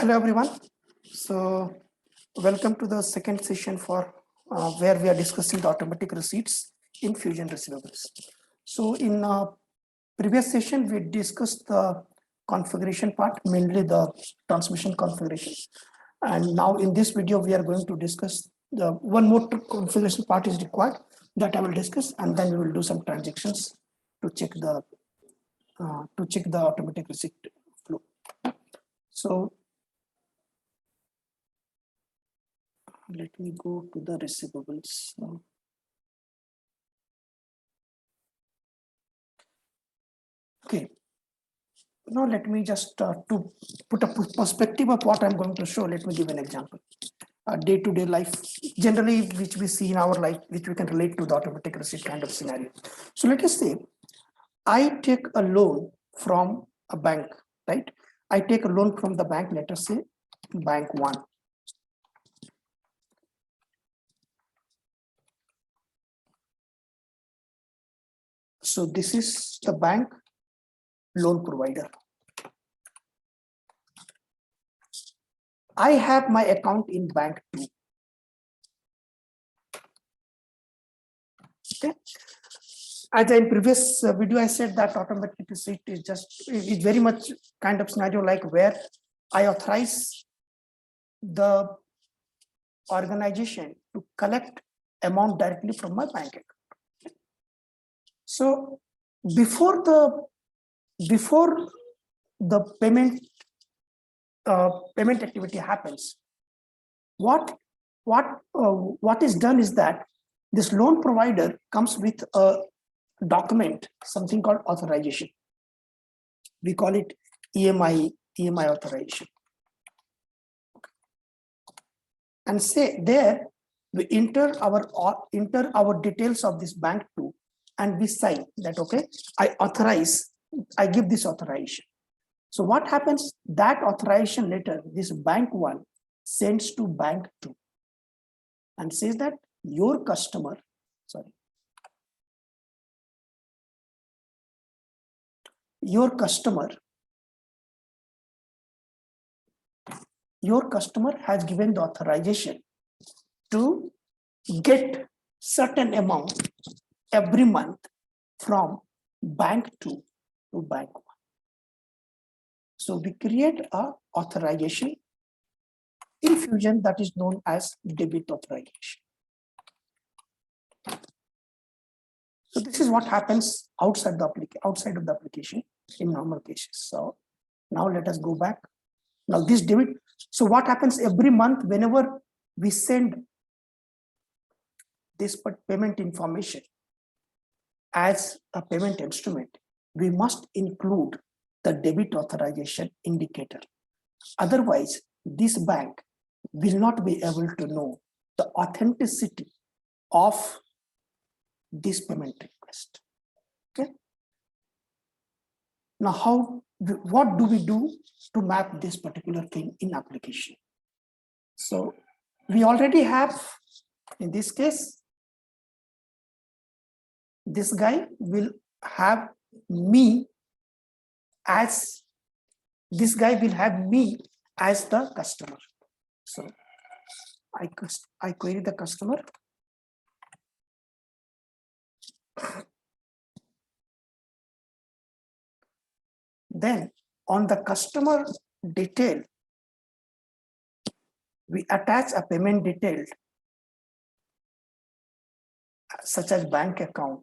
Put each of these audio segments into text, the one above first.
Hello everyone. So welcome to the second session for where we are discussing the automatic receipts in Fusion receivables. So in previous session we discussed the configuration part, mainly the transmission configuration, and now in this video we are going to discuss the one more configuration part is required that I will discuss, and then we will do some transactions to check the automatic receipt flow. So let me go to the receivables. Okay. Now let me just to put a perspective of what I'm going to show. Let me give an example. Day-to-day life, generally, which we see in our life, which we can relate to the automatic receipt kind of scenario. So let us say I take a loan from a bank, right? I take a loan from the bank, let us say bank one. So this is the bank loan provider. I have my account in bank two. Okay. As in previous video, I said that automatic receipt is very much kind of scenario like where I authorize the organization to collect amount directly from my bank account. So before the payment activity happens, what is done is that this loan provider comes with a document, something called authorization. We call it EMI authorization. And say there we enter our details of this bank too, and we sign that okay, I give this authorization. So what happens? That authorization letter, this bank one sends to bank two and says that your customer, your customer has given the authorization to get certain amount every month from bank two to bank one. So we create a authorization in Fusion that is known as debit authorization. So this is what happens outside of the application in normal cases. So now let us go back. Now this debit. So what happens every month whenever we send this payment information as a payment instrument, we must include the debit authorization indicator. Otherwise, this bank will not be able to know the authenticity of this payment request. Okay. Now, what do we do to map this particular thing in application? So we already have, in this case, this guy will have me as the customer. So I query the customer. Then on the customer detail, we attach a payment detail such as bank account.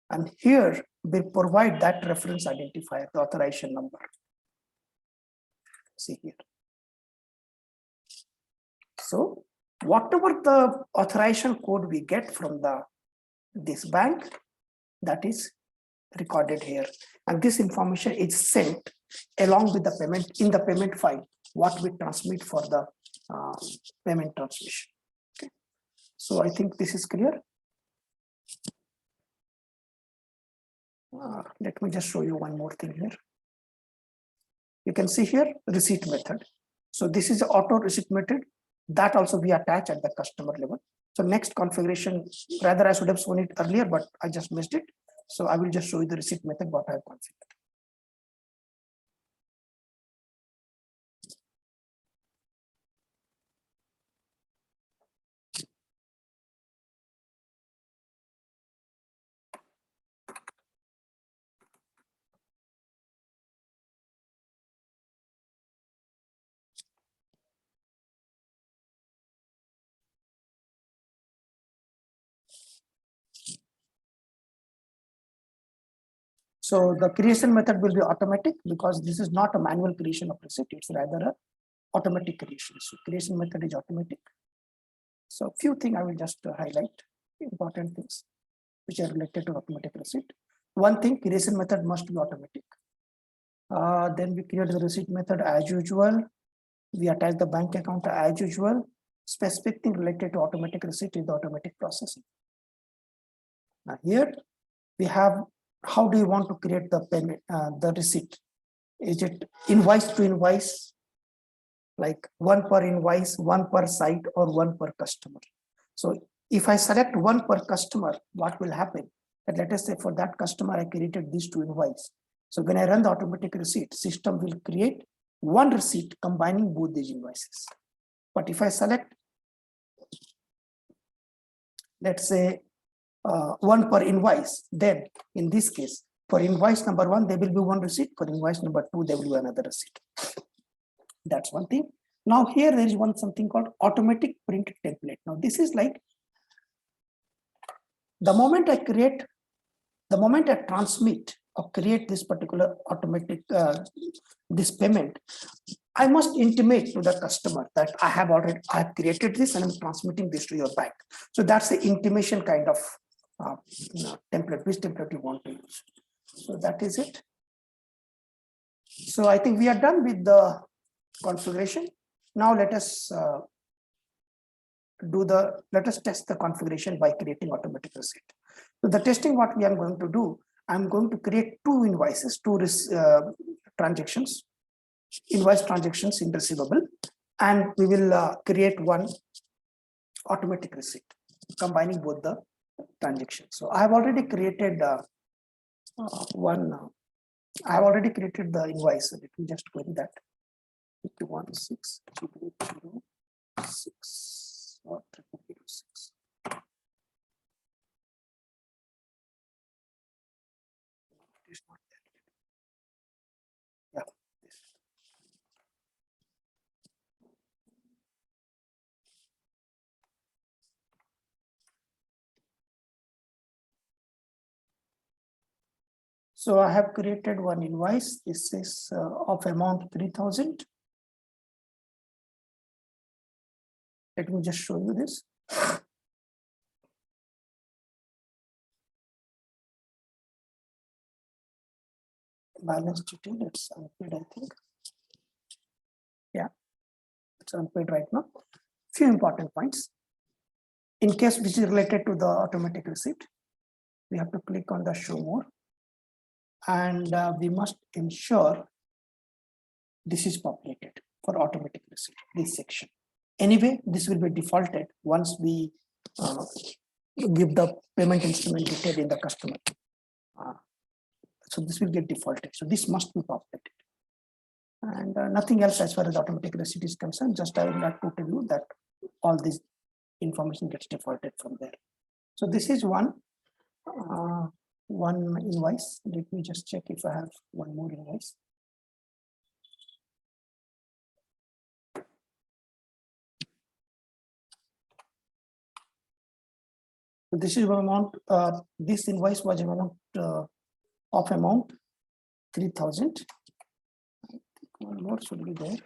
And here we provide that reference identifier, the authorization number. See here. So whatever the authorization code we get from this bank, that is recorded here. And this information is sent along with the payment in the payment file, what we transmit for the payment transmission. Okay. So I think this is clear. Let me just show you one more thing here. You can see here receipt method. So this is the auto receipt method that also we attach at the customer level. So next configuration, rather I should have shown it earlier, but I just missed it. So I will just show you the receipt method what I have configured. So the creation method will be automatic because this is not a manual creation of receipt, it's rather a automatic creation. So creation method is automatic. So few things I will just highlight, important things which are related to automatic receipt. One thing, creation method must be automatic. Then we create the receipt method as usual. We attach the bank account as usual. Specific thing related to automatic receipt is the automatic processing. Now here we have, how do you want to create the payment, the receipt? Is it invoice to invoice, like one per invoice, one per site, or one per customer? So if I select one per customer, what will happen? That let us say for that customer, I created these two invoices. So when I run the automatic receipt, system will create one receipt combining both these invoices. But if I select, let's say, one per invoice, then in this case, for invoice number one, there will be one receipt. For invoice number two, there will be another receipt. That's one thing. Now here there is something called automatic print template. Now this is like the moment I transmit or create this particular automatic this payment, I must intimate to the customer that I have created this and I'm transmitting this to your bank. So that's the intimation kind of template, which template you want to use. So that is it. So I think we are done with the configuration. Now let us test the configuration by creating automatic receipt. So the testing, what we are going to do, I'm going to create two invoices, two transactions, invoice transactions in receivable, and we will create one automatic receipt combining both the transactions. So I have already created I have already created the invoice. So let me just query that. 51606 or 0006. It's not there. Yeah. So I have created one invoice. This is of amount 3,000. Let me just show you this. Balance detail, it's unpaid, I think. Yeah, it's unpaid right now. Few important points. In case which is related to the automatic receipt, we have to click on the show more. And we must ensure this is populated for automatic receipt, this section. Anyway, this will be defaulted once we give the payment instrument detail in the customer. So this will get defaulted. So this must be populated. And nothing else as far as automatic receipt is concerned. Just I would like to tell you that all this information gets defaulted from there. So this is one invoice. Let me just check if I have one more invoice. So this is one amount. This invoice was amount of amount 3,000. I think one more should be there.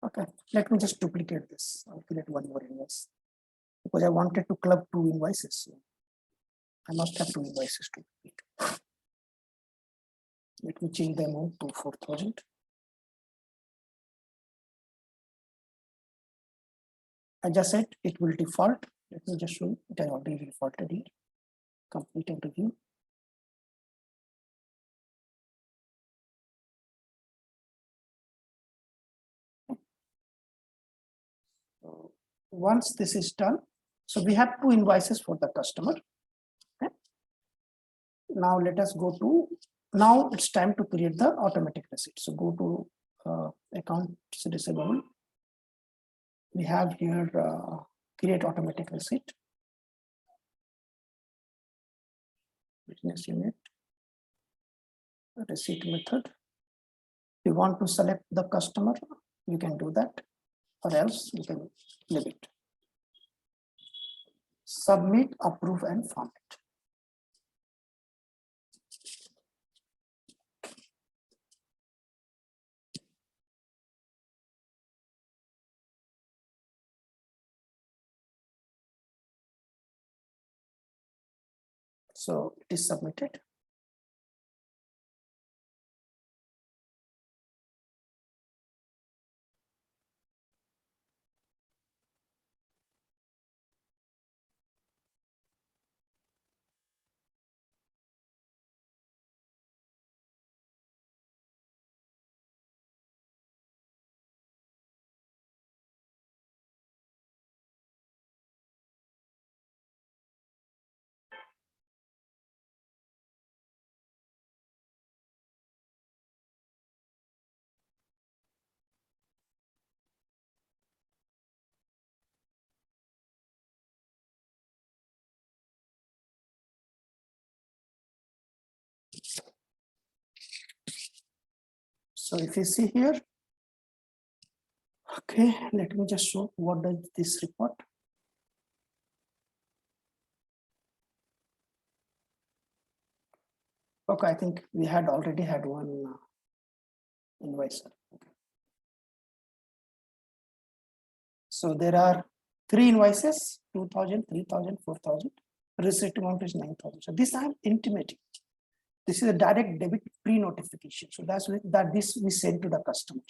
Okay, let me just duplicate this. I'll create one more invoice because I wanted to club two invoices. So I must have two invoices to complete. Let me change the amount to 4,000. I just said it will default. Let me just show you. It has already defaulted here. Complete and review. So once this is done, so we have two invoices for the customer. Okay. Now let us go to, now it's time to create the automatic receipt. So go to accounts receivable. We have here create automatic receipt. Business unit, receipt method. You want to select the customer, you can do that. or else we can leave it. Submit, approve, and format. So it is submitted. So if you see here, okay, let me just show what does this report. Okay, I think we had already had one invoice. Okay. So there are 3 invoices, 2,000, 3,000, 4,000. Receipt amount is 9,000. So this I am intimating. This is a direct debit pre-notification. So that's that this we send to the customer.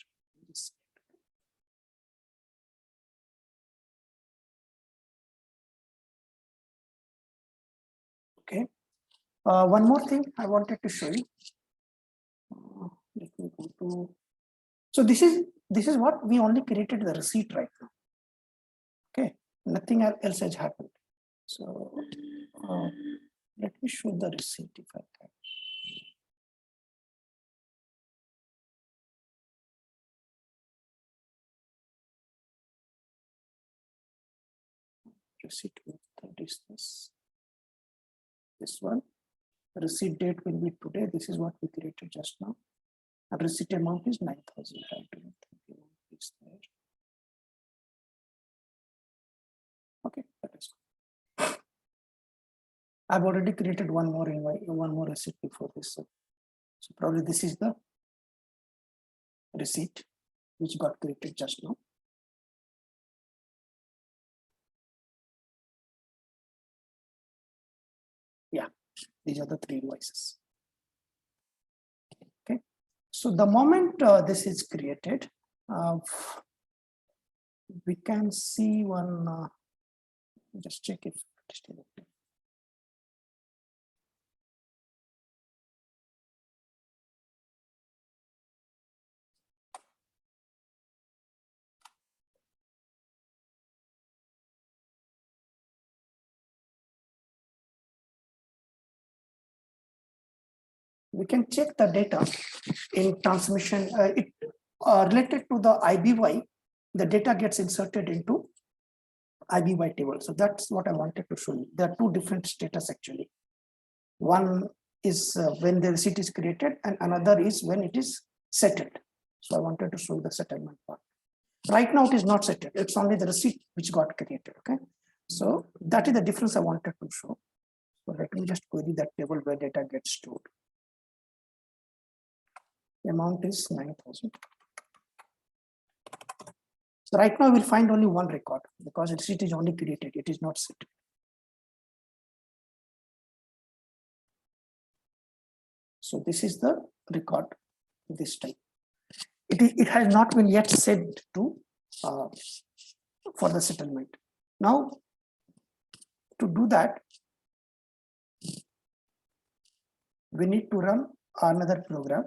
Okay. One more thing I wanted to show you. Let me go to. So this is what we only created the receipt right now. Okay, nothing else has happened. So let me show the receipt if I can. Receipt that is this one. The receipt date will be today. This is what we created just now. And receipt amount is 9,000. I don't think the amount is there. Okay, that is good. I've already created one more invoice, one more receipt before this. So probably this is the receipt which got created just now. Yeah, these are the 3 invoices. Okay, so the moment this is created, we can see one. Just check if it is still active. We can check the data in transmission. It related to the IBY, the data gets inserted into IBY table. So that's what I wanted to show you. There are 2 different status actually. One is when the receipt is created, and another is when it is settled. So I wanted to show you the settlement part. Right now it is not settled. It's only the receipt which got created. Okay. So that is the difference I wanted to show. So let me just query that table where data gets stored. The amount is 9,000. So right now we'll find only one record because receipt is only created. It is not settled. So this is the record this time. It has not been yet sent to for the settlement. Now, to do that, we need to run another program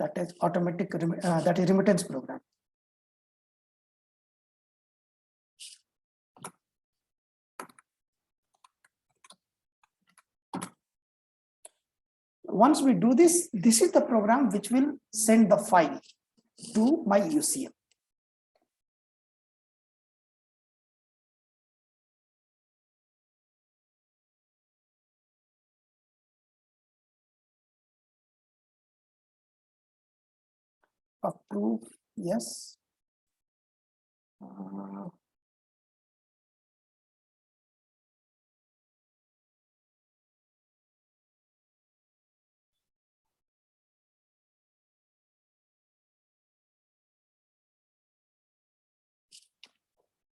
that is automatic that is remittance program. Once we do this, this is the program which will send the file to my UCM. Approve, yes. Uh,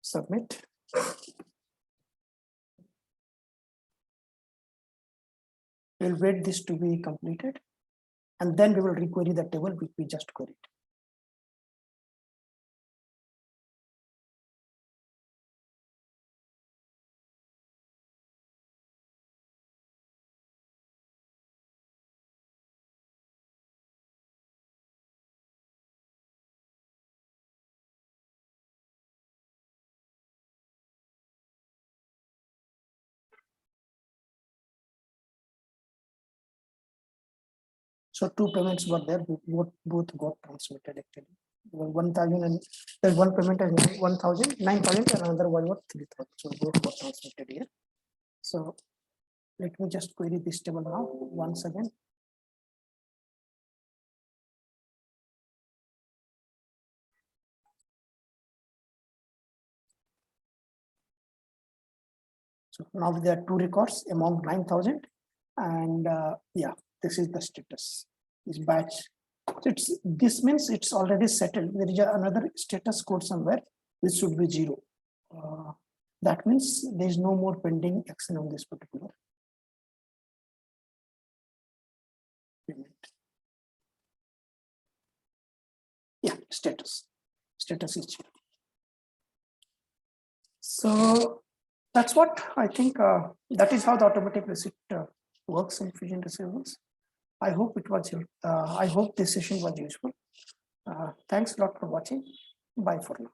Submit. We'll wait this to be completed, and then we will requery the table which we just queried. So two payments were there, both got transmitted actually. 1,000 and there's one payment as 1,000, 9,000, and another one was 3,000. So both got transmitted here. So let me just query this table now once again. So now there are two records among 9,000, and yeah, this is the status. This batch. So this means it's already settled. There is another status code somewhere which should be 0. That means there is no more pending action on this particular payment. Yeah, status is 0. So that's what I think. That is how the automatic receipt works in Fusion Receivables. I hope it was. I hope this session was useful. Thanks a lot for watching. Bye for now.